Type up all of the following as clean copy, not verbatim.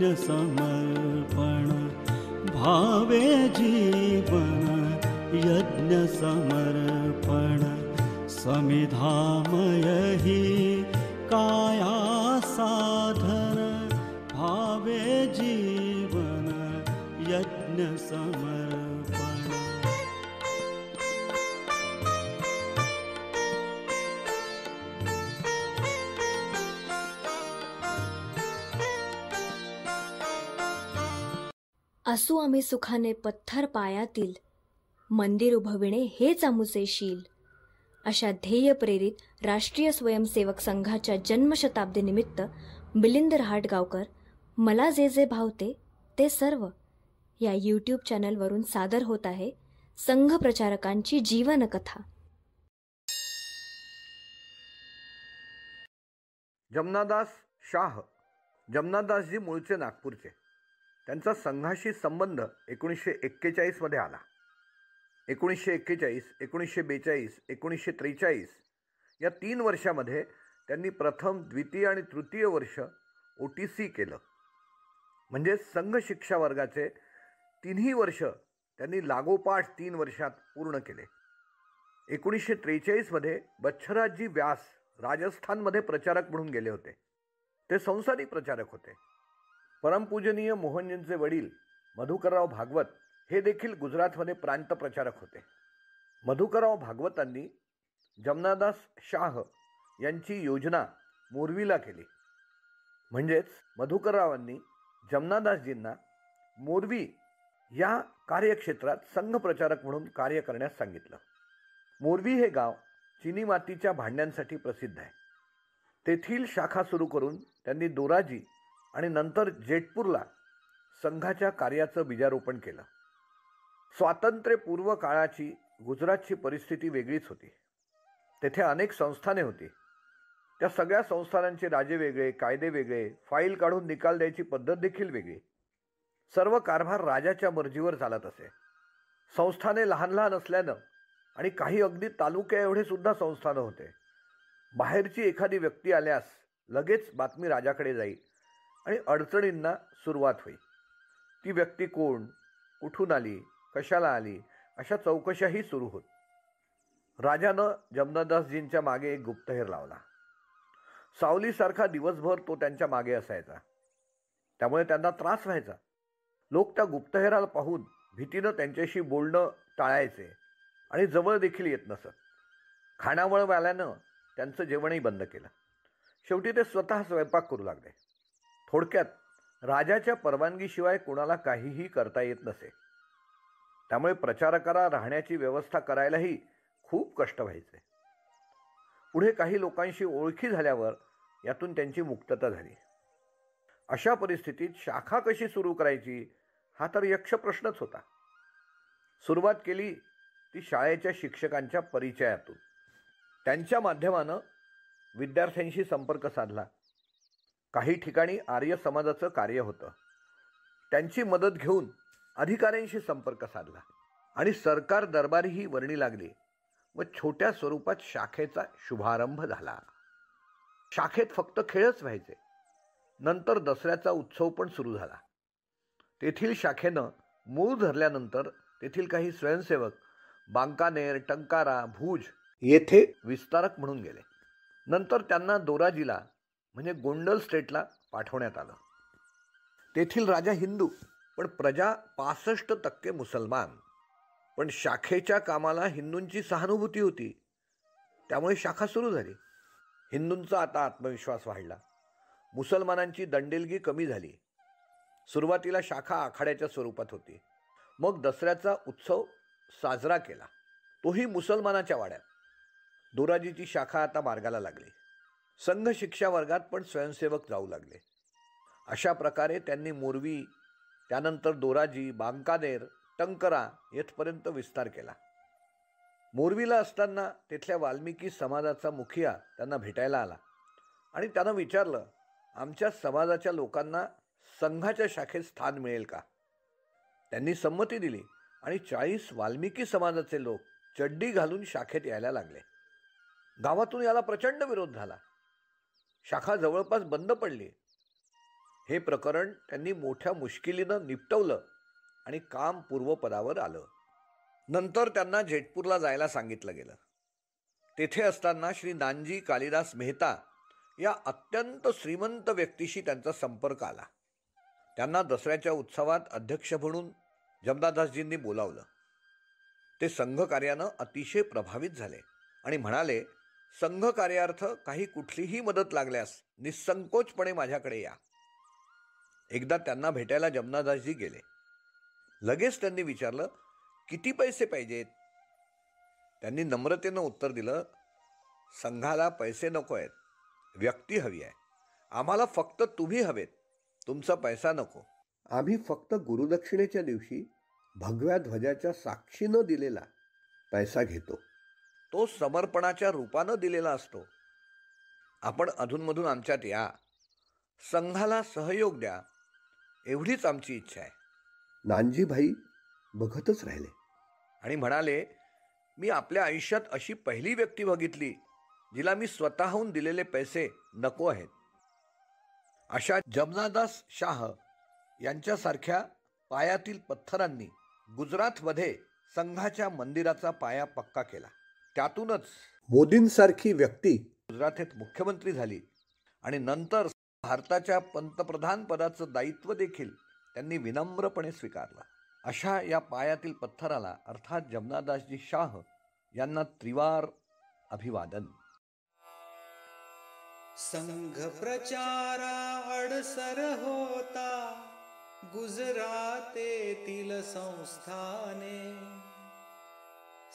यज्ञ समर्पण भावे जीवन यज्ञ समर्पण समिधामय हि काया साधन भावे जीवन यज्ञ समर्पण। असू आम्ही सुखाने पत्थर पायातील, मंदिर उभविणे हेच आमुचे शील, अशा ध्येय प्रेरित राष्ट्रीय स्वयंसेवक संघाच्या जन्मशताब्दीनिमित्त मिलिंद रहाटगावकर मला जे जे भावते ते सर्व या यूट्यूब चॅनलवरून सादर होत आहे संघ प्रचारकांची जीवनकथा। जमनादास शाह, जमनादासजी मूळचे नागपूरचे। त्यांचा संघाशी संबंध 1941 मध्ये आला। 1941, 1942, 1943 या 3 वर्षामध्ये त्यांनी प्रथम, द्वितीय आणि तृतीय वर्ष OTC केलं, म्हणजे संघ शिक्षा वर्गाचे 3ही वर्ष त्यांनी लागोपाठ 3 वर्षात पूर्ण केले। 1943 मध्ये बच्छराजजी व्यास राजस्थानमध्ये प्रचारक म्हणून गेले होते। ते संसारी प्रचारक होते। परमपूजनीय मोहनजींचे वडील मधुकरराव भागवत हे देखील गुजरातमध्ये प्रांत प्रचारक होते। मधुकरराव भागवतांनी जमनादास शाह यांची योजना मोरवीला केली, म्हणजेच मधुकररावांनी जमनादासजींना मोरवी या कार्यक्षेत्रात संघ प्रचारक म्हणून कार्य करण्यास सांगितलं। मोरवी हे गाव चिनी मातीच्या भांड्यांसाठी प्रसिद्ध आहे। तेथील शाखा सुरू करून त्यांनी दोराजी आणि नंतर जेतपूरला संघाच्या कार्याचं बीजारोपण केलं। स्वातंत्र्यपूर्व काळाची गुजरातची परिस्थिती वेगळीच होती। तेथे अनेक संस्थाने होती। त्या सगळ्या संस्थानांचे राजे वेगळे, कायदे वेगळे, फाईल काढून निकाल द्यायची पद्धत देखील वेगळी। सर्व कारभार राजाच्या मर्जीवर चालत असे। संस्थाने लहान लहान असल्यानं आणि काही अगदी तालुक्या एवढे सुद्धा संस्थानं होते। बाहेरची एखादी व्यक्ती आल्यास लगेच बातमी राजाकडे जाईल आणि अडचणींना सुरुवात होईल। ती व्यक्ती कोण, कुठून आली, कशाला आली, अशा चौकशाही सुरू होत। राजानं जमनादासजींच्या मागे एक गुप्तहेर लावला। सावलीसारखा दिवसभर तो त्यांच्या मागे असायचा, त्यामुळे त्यांना त्रास व्हायचा। लोक त्या गुप्तहेराला पाहून भीतीनं त्यांच्याशी बोलणं टाळायचे आणि जवळ देखील येत नसत। खानावळवाल्यानं त्यांचं जेवणही बंद केलं। शेवटी ते स्वतः स्वयंपाक करू लागले। थोडक्यात राजाच्या परवानगीशिवाय कोणाला काहीही करता येत नसे। त्यामुळे प्रचारकाला राहण्याची व्यवस्था करायलाही खूप कष्ट व्हायचे। पुढे काही लोकांशी ओळखी झाल्यावर यातून त्यांची मुक्तता झाली। अशा परिस्थितीत शाखा कशी सुरू करायची हा तर यक्ष प्रश्नच होता। सुरुवात केली ती शाळेच्या शिक्षकांच्या परिचयातून। त्यांच्या माध्यमानं विद्यार्थ्यांशी संपर्क साधला। काही ठिकाणी आर्य समाजाचं कार्य होतं, त्यांची मदत घेऊन अधिकाऱ्यांशी संपर्क साधला आणि सरकार दरबारीही वर्णी लागली व छोट्या स्वरूपात शाखेचा शुभारंभ झाला। शाखेत फक्त खेळच व्हायचे। नंतर दसऱ्याचा उत्सव पण सुरू झाला। तेथील शाखेनं मूळ धरल्यानंतर तेथील काही स्वयंसेवक बांकानेर, टंकारा, भुज येथे विस्तारक म्हणून गेले। नंतर त्यांना दोराजीला म्हणजे गोंडल स्टेटला पाठवण्यात आलं। तेथील राजा हिंदू पण प्रजा 65% मुसलमान। पण शाखेच्या कामाला हिंदूंची सहानुभूती होती, त्यामुळे शाखा सुरू झाली। हिंदूंचा आता आत्मविश्वास वाढला। मुसलमानांची दंडेलगी कमी झाली। सुरुवातीला शाखा आखाड्याच्या स्वरूपात होती। मग दसऱ्याचा उत्सव साजरा केला, तोही मुसलमानाच्या वाड्यात। दोराजीची शाखा आता मार्गाला लागली। संघ शिक्षा वर्गात पण स्वयंसेवक जाऊ लागले। अशा प्रकारे त्यांनी मोरवी, त्यानंतर दोराजी, बांकानेर, टंकरा येथपर्यंत विस्तार केला। मोरवीला असताना तिथल्या वाल्मिकी समाजाचा मुखिया त्यांना भेटायला आला आणि त्यानं विचारलं, आमच्या समाजाच्या लोकांना संघाच्या शाखेत स्थान मिळेल का? त्यांनी संमती दिली आणि 40 वाल्मिकी समाजाचे लोक चड्डी घालून शाखेत यायला लागले। गावातून याला प्रचंड विरोध झाला। शाखा जवळपास बंद पडली। हे प्रकरण त्यांनी मोठ्या मुश्किलीनं निपटवलं आणि काम पूर्वपदावर आलं. नंतर त्यांना जेतपूरला जायला सांगितलं गेलं. तेथे असताना श्री नानजी कालिदास मेहता या अत्यंत श्रीमंत व्यक्तीशी त्यांचा संपर्क आला. त्यांना दसऱ्याच्या उत्सवात अध्यक्ष म्हणून जमनादासजींनी बोलावलं. ते संघ कार्यानं अतिशय प्रभावित झाले आणि म्हणाले, संघ कार्यार्थ काही कुठलीही मदत लागल्यास निसंकोचपणे माझ्याकडे या. एकदा त्यांना भेटायला जमनादासजी गेले. लगेच त्यांनी विचारलं, किती पैसे पाहिजेत? त्यांनी नम्रतेनं उत्तर दिलं, संघाला पैसे नको आहेत, व्यक्ती हवी आहे. आम्हाला फक्त तुम्ही हवेत, तुमचा पैसा नको. आम्ही फक्त गुरुदक्षिणेच्या दिवशी भगव्या ध्वजाच्या साक्षीनं दिलेला पैसा घेतो. तो समर्पणाच्या रूपानं दिलेला असतो. आपण अधूनमधून आमच्यात या, संघाला सहयोग द्या, एवढीच आमची इच्छा आहे. नानजीभाई बघतच राहिले आणि म्हणाले, मी आपल्या आयुष्यात अशी पहिली व्यक्ती बघितली जिला मी स्वतःहून दिलेले पैसे नको आहेत. अशा जमनादास शाह यांच्यासारख्या पायातील पत्थरांनी गुजरातमध्ये संघाच्या मंदिराचा पाया पक्का केला. त्यातूनच मोदींसारखी व्यक्ती गुजरातेत मुख्यमंत्री झाली आणि नंतर भारताच्या पंतप्रधान पदाचं दायित्व देखील त्यांनी विनम्रपणे स्वीकारलं. अशा या पायातील पत्थराला अर्थात जमनादासजी शाह यांना त्रिवार अभिवादन. संघ प्रचारा अडसर होता गुजरातेतील संस्थाने.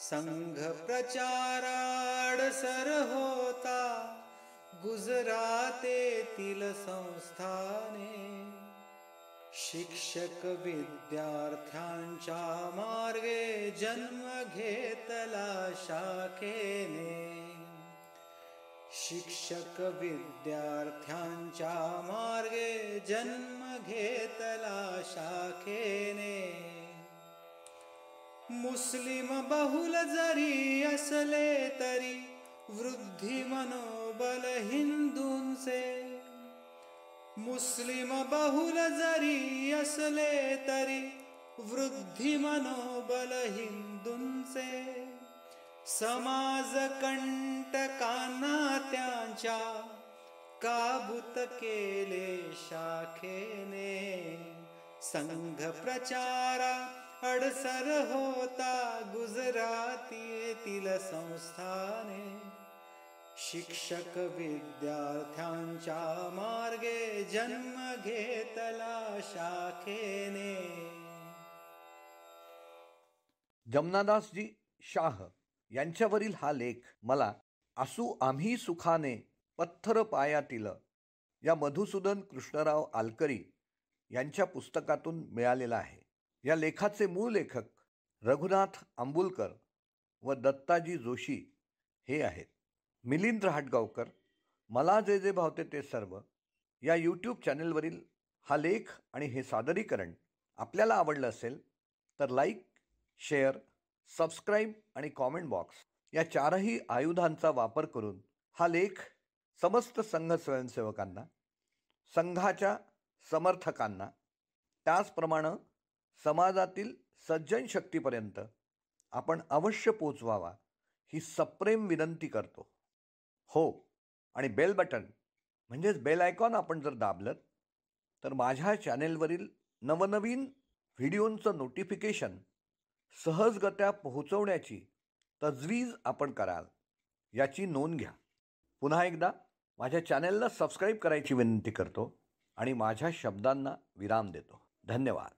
संघ प्रचारा अडसर होता गुजरातेतील संस्थाने. शिक्षक विद्यार्थ्यांच्या मार्गे जन्म घेतला शाखेने. शिक्षक विद्यार्थ्यांच्या मार्गे जन्म घेतला शाखेने. मुस्लिम बहुल जरी असले तरी वृद्धी मनोबल हिंदूंचे. मुस्लिम बहुल जरी असले तरी वृद्धी मनोबल हिंदूंचे. समाज कंटकांना त्यांच्या काबूत केले शाखेने. संघ प्रचारा अडसर होता गुजरातीतील संस्थाने. शिक्षक विद्यार्थ्यांच्या मार्गे जन्म घेतला शाखेने. जमनादासजी शाह यांच्यावरील हा लेख मला असू आम्ही सुखाने पत्थर पायातील या मधुसूदन कृष्णराव आलकरी यांच्या पुस्तकातून मिळालेला आहे. या लेखाचे मूळ लेखक रघुनाथ आंबुलकर व दत्ताजी जोशी हे आहेत. मिलिंद हाटगावकर मला जे जे भावते ते सर्व या यूट्यूब चॅनलवरील हा लेख आणि हे सादरीकरण आपल्याला आवडलं असेल तर लाईक, शेअर, सबस्क्राईब आणि कॉमेंट बॉक्स या चारही आयुधांचा वापर करून हा लेख समस्त संघ स्वयंसेवकांना, संघाच्या समर्थकांना, त्याचप्रमाणे समाजातील सज्जन शक्तीपर्यंत आपण अवश्य पोचवावा ही सप्रेम विनंती करतो. हो, आणि बेल बटन म्हणजेच बेल आयकॉन आपण जर दाबलं तर माझ्या चॅनेलवरील नवनवीन व्हिडिओंचं नोटिफिकेशन सहजगत्या पोहोचवण्याची तजवीज आपण कराल याची नोंद घ्या. पुन्हा एकदा माझ्या चॅनेलला सबस्क्राईब करायची विनंती करतो आणि माझ्या शब्दांना विराम देतो. धन्यवाद.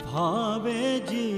भावे जी